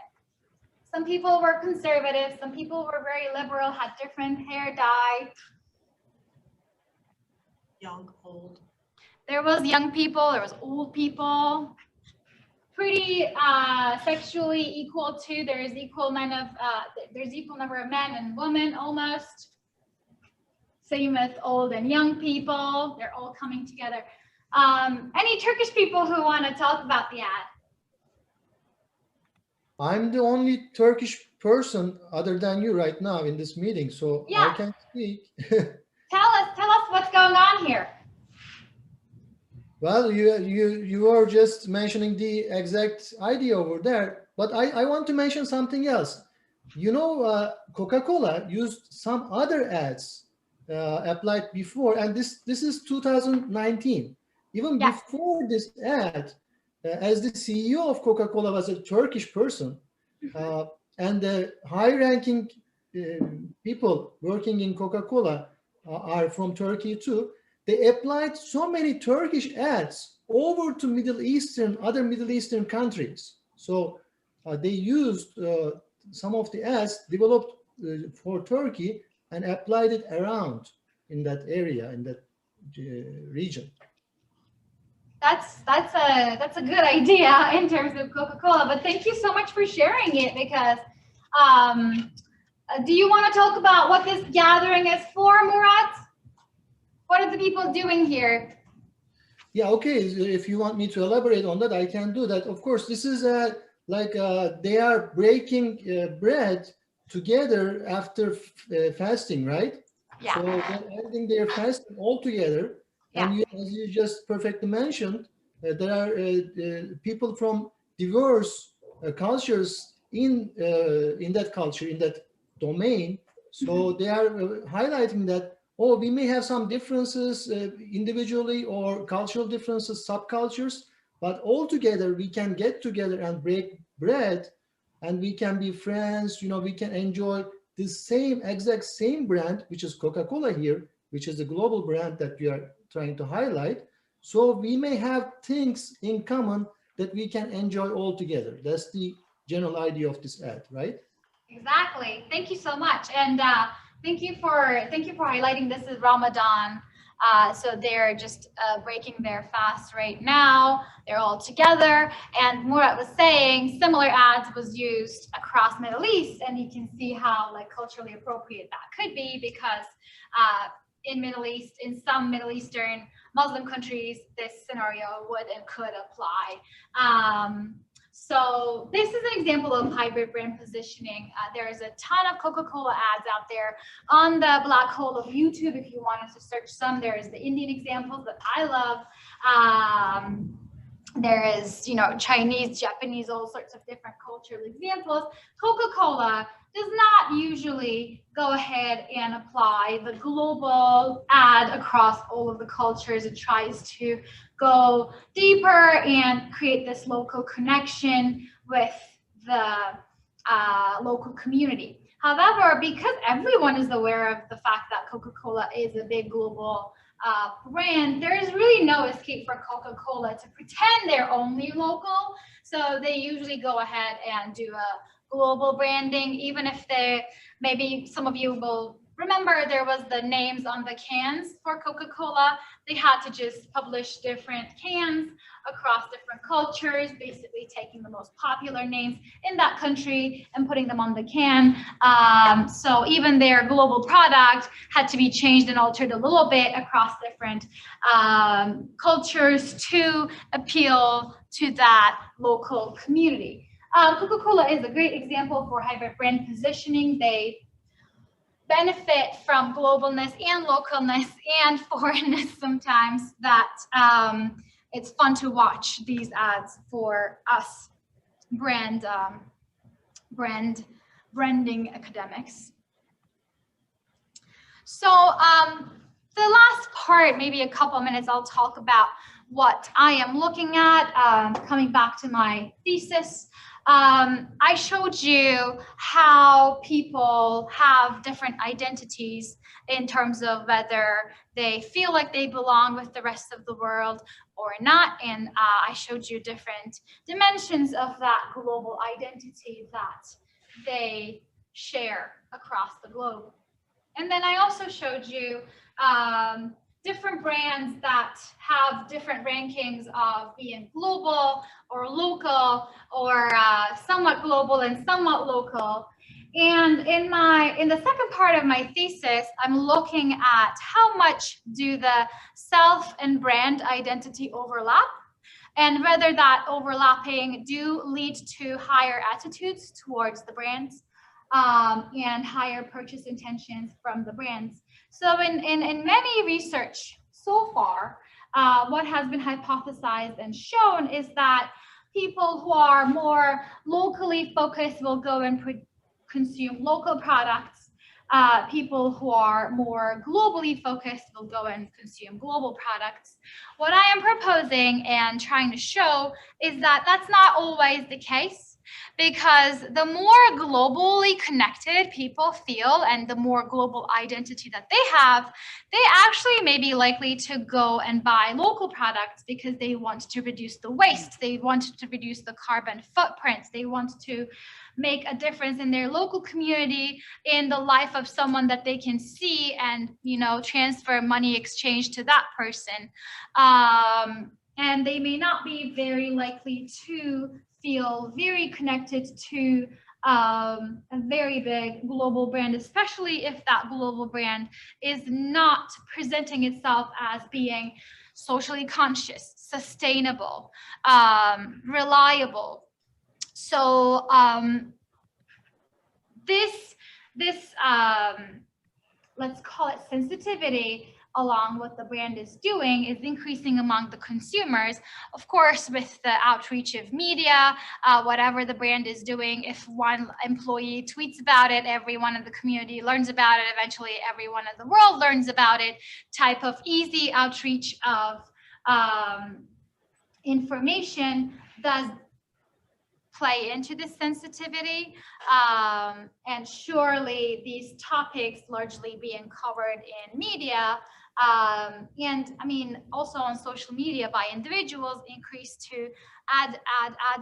Some people were conservative. Some people were very liberal, had different hair dye. Young, old. There was young people, there was old people, pretty sexually equal too. There's equal number of men and women almost. Same with old and young people. They're all coming together. Any Turkish people who want to talk about the ad? I'm the only Turkish person other than you right now in this meeting, so Yeah. I can speak. Tell us what's going on here. Well, you are just mentioning the exact idea over there, but I want to mention something else. You know, Coca-Cola used some other ads applied before, and this is 2019. Even Yeah. before this ad, as the CEO of Coca-Cola was a Turkish person, and the high-ranking people working in Coca-Cola are from Turkey too. They applied so many Turkish ads over to other Middle Eastern countries. So they used some of the ads developed for Turkey and applied it around in that area, in that region. That's a good idea in terms of Coca-Cola, but thank you so much for sharing it because do you want to talk about what this gathering is for, Murat? What are the people doing here? Yeah, okay. If you want me to elaborate on that, I can do that. Of course, this is like they are breaking bread together after fasting, right? Yeah. So they're ending their fasting all together. And as you just perfectly mentioned, there are people from diverse cultures in that culture, in that domain. So they are highlighting that, oh, we may have some differences individually or cultural differences, subcultures, but all together we can get together and break bread and we can be friends, you know, we can enjoy the exact same brand, which is Coca-Cola here, which is the global brand that we are trying to highlight. So we may have things in common that we can enjoy all together. That's the general idea of this ad, right? Exactly. Thank you so much. And thank you for highlighting this is Ramadan. So they're just breaking their fast right now. They're all together. And Murat was saying similar ads was used across Middle East, and you can see how like culturally appropriate that could be because in Middle East, in some Middle Eastern Muslim countries, this scenario would and could apply. So this is an example of hybrid brand positioning. There is a ton of Coca-Cola ads out there on the black hole of YouTube. If you wanted to search some, there is the Indian examples that I love. There is, you know, Chinese, Japanese, all sorts of different cultural examples. Coca-Cola does not usually go ahead and apply the global ad across all of the cultures. It tries to go deeper and create this local connection with the local community. However, because everyone is aware of the fact that Coca-Cola is a big global brand, there is really no escape for Coca-Cola to pretend they're only local. So they usually go ahead and do a global branding, even if maybe some of you will remember there was the names on the cans for Coca-Cola. They had to just publish different cans across different cultures, basically taking the most popular names in that country and putting them on the can. So even their global product had to be changed and altered a little bit across different cultures to appeal to that local community. Coca-Cola is a great example for hybrid brand positioning. They benefit from globalness and localness and foreignness sometimes that it's fun to watch these ads for us branding academics. So the last part, maybe a couple minutes, I'll talk about what I am looking at, coming back to my thesis. I showed you how people have different identities in terms of whether they feel like they belong with the rest of the world or not. And I showed you different dimensions of that global identity that they share across the globe. And then I also showed you different brands that have different rankings of being global or local or somewhat global and somewhat local. And in the second part of my thesis, I'm looking at how much do the self and brand identity overlap, and whether that overlapping do lead to higher attitudes towards the brands and higher purchase intentions from the brands. So in many research so far, what has been hypothesized and shown is that people who are more locally focused will go and consume local products. People who are more globally focused will go and consume global products. What I am proposing and trying to show is that that's not always the case, because the more globally connected people feel and the more global identity that they have, they actually may be likely to go and buy local products because they want to reduce the waste, they want to reduce the carbon footprints, they want to make a difference in their local community, in the life of someone that they can see and, you know, transfer money exchange to that person. And they may not be very likely to feel very connected to a very big global brand, especially if that global brand is not presenting itself as being socially conscious, sustainable, reliable. So this let's call it sensitivity along what the brand is doing is increasing among the consumers. Of course, with the outreach of media, whatever the brand is doing, if one employee tweets about it, everyone in the community learns about it, eventually everyone in the world learns about it, type of easy outreach of information does play into this sensitivity, and surely these topics largely being covered in media and I mean also on social media by individuals increase to add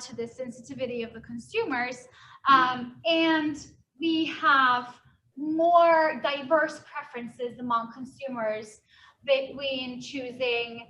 to the sensitivity of the consumers, and we have more diverse preferences among consumers between choosing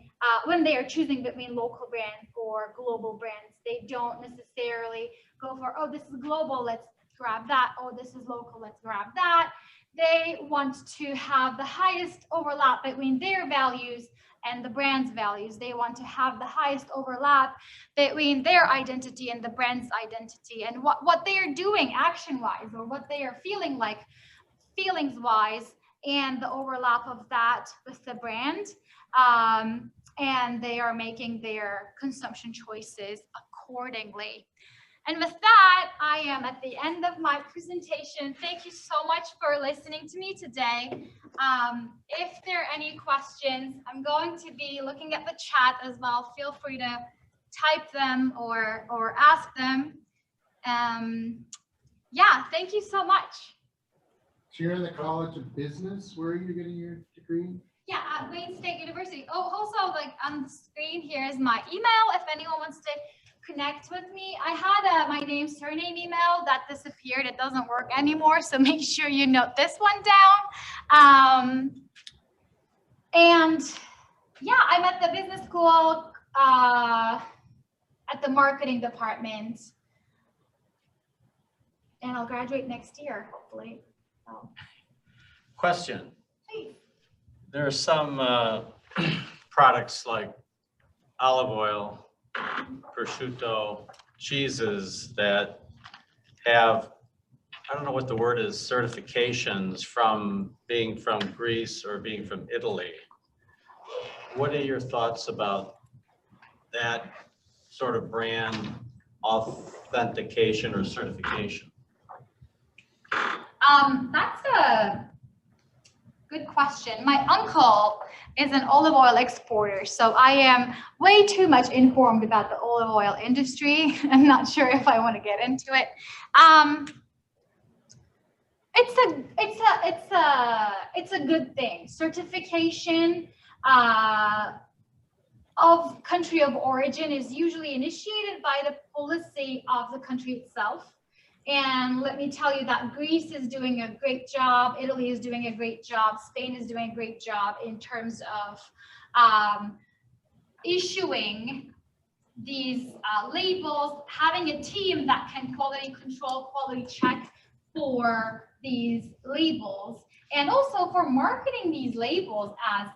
when they are choosing between local brands or global brands. They don't necessarily go for, oh, this is global, let's grab that. Oh, this is local, let's grab that. They want to have the highest overlap between their values and the brand's values. They want to have the highest overlap between their identity and the brand's identity, and what they are doing action-wise or what they are feeling like feelings-wise, and the overlap of that with the brand. And they are making their consumption choices accordingly. And with that, I am at the end of my presentation. Thank you so much for listening to me today. If there are any questions, I'm going to be looking at the chat as well. Feel free to type them or ask them. Yeah, thank you so much. So you're in the College of Business. Where are you getting your degree? Yeah, at Wayne State University. Oh, also, like on the screen here is my email if anyone wants to connect with me. I had my name, surname email that disappeared. It doesn't work anymore, so make sure you note this one down. And yeah, I'm at the business school at the marketing department, and I'll graduate next year, hopefully. So. Question. Please. There are some products like olive oil, prosciutto, cheeses that have I don't know what the word is, certifications from being from Greece or being from Italy. What are your thoughts about that sort of brand authentication or certification? That's a good question. My uncle is an olive oil exporter, so I am way too much informed about the olive oil industry. I'm not sure if I want to get into it. It's a good thing. Certification of country of origin is usually initiated by the policy of the country itself. And let me tell you that Greece is doing a great job, Italy is doing a great job, Spain is doing a great job in terms of issuing these labels, having a team that can quality control, quality check for these labels, and also for marketing these labels as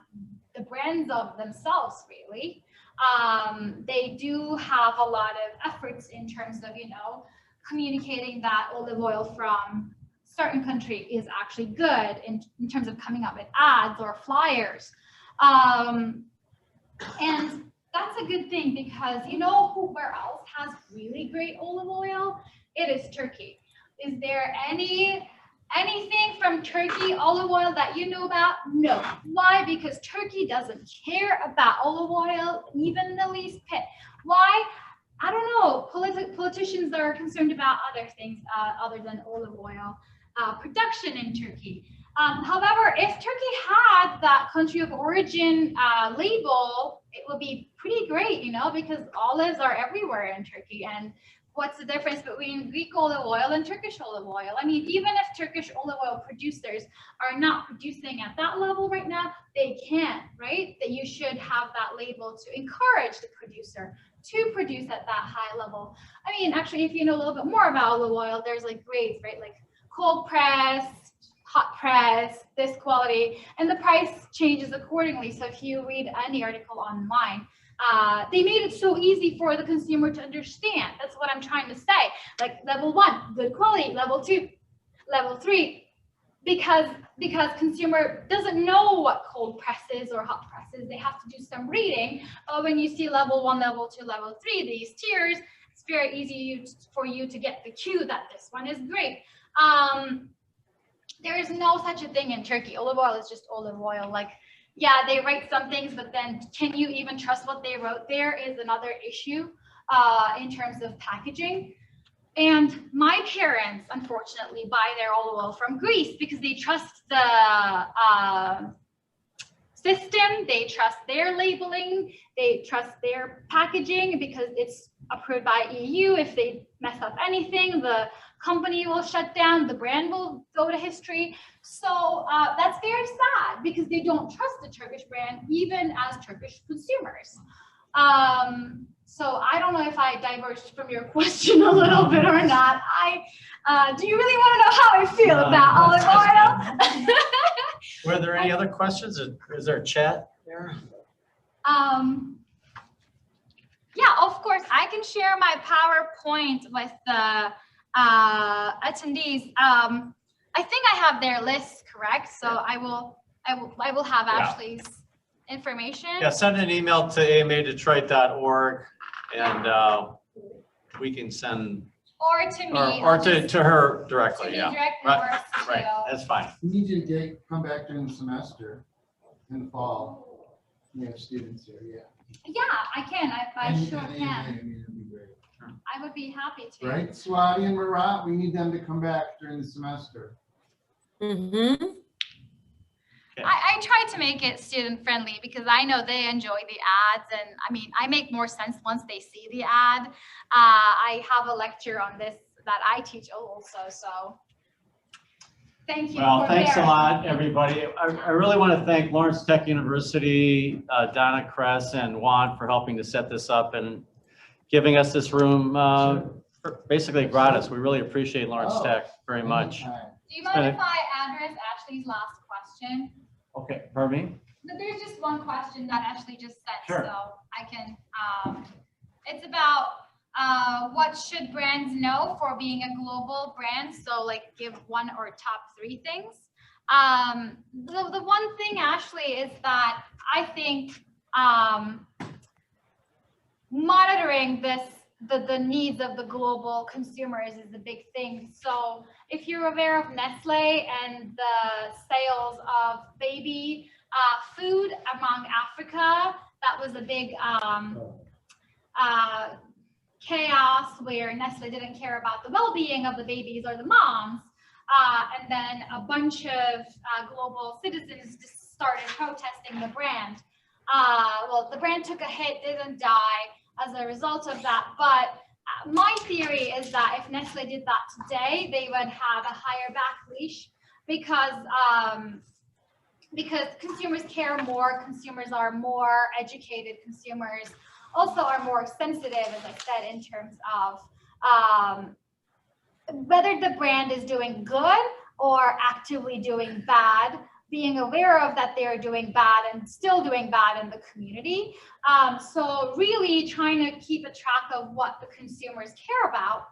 the brands of themselves, really. They do have a lot of efforts in terms of, communicating that olive oil from certain country is actually good in terms of coming up with ads or flyers. And that's a good thing because where else has really great olive oil? It is Turkey. Is there anything from Turkey olive oil that you know about? No. Why? Because Turkey doesn't care about olive oil even in the least bit. Why? I don't know. Politicians are concerned about other things other than olive oil production in Turkey. However, if Turkey had that country of origin label, it would be pretty great, because olives are everywhere in Turkey. And what's the difference between Greek olive oil and Turkish olive oil? I mean, even if Turkish olive oil producers are not producing at that level right now, they can, right? That you should have that label to encourage the producer to produce at that high level. I mean, actually, if you know a little bit more about olive oil, there's like grades, right? Like cold press, hot press, this quality, and the price changes accordingly. So if you read any article online, they made it so easy for the consumer to understand. That's what I'm trying to say. Like level 1, good quality, level 2, level 3, because consumer doesn't know what cold presses or hot presses. They have to do some reading. But when you see level 1, level 2, level 3, these tiers, it's very easy for you to get the cue that this one is great. There is no such a thing in Turkey. Olive oil is just olive oil. Like, yeah, they write some things, but then can you even trust what they wrote there is another issue in terms of packaging. And my parents, unfortunately, buy their olive oil from Greece because they trust the system, they trust their labeling, they trust their packaging because it's approved by EU. If they mess up anything, the company will shut down, the brand will go to history. So that's very sad because they don't trust the Turkish brand, even as Turkish consumers. So I don't know if I diverged from your question a little bit or not. Do you really want to know how I feel about olive oil? Were there any other questions? Is there a chat there? Yeah, of course. I can share my PowerPoint with the attendees. I think I have their list correct, so I will have Ashley's information. Yeah, send an email to ama.detroit.org and we can send or to me or to her directly. To me directly right, works right. too. That's fine. We need you to come back during the semester in the fall. We have students here, yeah. Yeah, I can. I sure And can. it'd be great. I would be happy to. Right, Swati and Marat, we need them to come back during the semester. Mm-hmm. I try to make it student friendly because I know they enjoy the ads, and I mean, I make more sense once they see the ad. I have a lecture on this that I teach also, so thank you. Well, thanks a lot, everybody. I really want to thank Lawrence Tech University, Donna Kress and Juan for helping to set this up and giving us this room basically gratis. We really appreciate Lawrence Tech very much. Do you mind if I address Ashley's last question? Okay, pardon me? But there's just one question that Ashley just said, Sure. so I can, it's about what should brands know for being a global brand? So like give one or top 3 things. The one thing, Ashley, is that I think monitoring the needs of the global consumers is a big thing. So if you're aware of Nestle and the sales of baby food among Africa, that was a big chaos where Nestle didn't care about the well-being of the babies or the moms. And then a bunch of global citizens just started protesting the brand. Well, the brand took a hit, didn't die as a result of that. But my theory is that if Nestle did that today, they would have a higher backleash because consumers care more, consumers are more educated, consumers also are more sensitive, as I said, in terms of whether the brand is doing good or actively doing bad, being aware of that they're doing bad and still doing bad in the community. So really trying to keep a track of what the consumers care about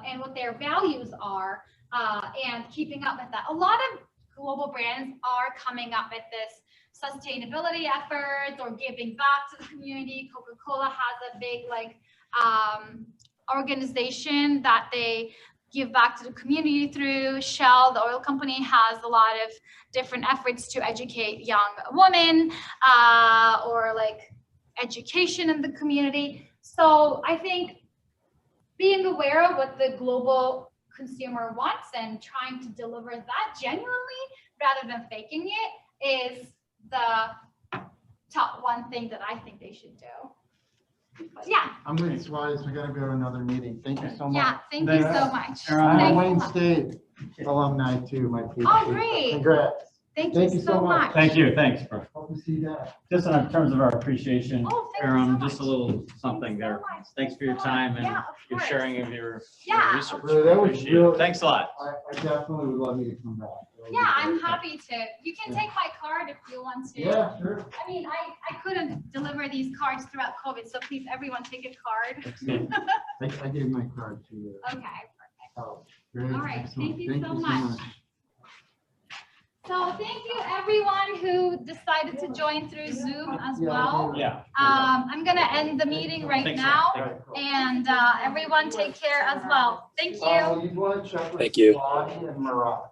and what their values are and keeping up with that. A lot of global brands are coming up with this sustainability efforts or giving back to the community. CocaCola has a big organization that they give back to the community through. Shell, the oil company, has a lot of different efforts to educate young women or like education in the community. So I think being aware of what the global consumer wants and trying to deliver that genuinely rather than faking it is the top one thing that I think they should do. But yeah. I'm with Swaz. We gotta go to another meeting. Thank you so much. Yeah, thank you so much. I'm a Thank Wayne you. State alumni too, my PhD. Oh, great. Congrats. Thank you so much. Thank you, thanks. Hope to see that. Just in terms of our appreciation, Oh, thank you Irem, so just a much. little something Thank you so there. much. Thanks for your time and Yeah, of your course. sharing of your Yeah. research. Really, that was Appreciate it. really- Thanks a lot. I definitely would love you to come back. Yeah, I'm happy to. You can take my card if you want to. Yeah, sure. I mean, I couldn't deliver these cards throughout COVID, so please, everyone take a card. I gave my card to you. Okay. Oh, great. All right, Excellent. thank you so much. So thank you everyone who decided to join through Zoom as well. Yeah. I'm gonna end the meeting right Thanks, now, Irem. and everyone take care as well. Thank you. You'd want to check with Thank you. Swati and Marat.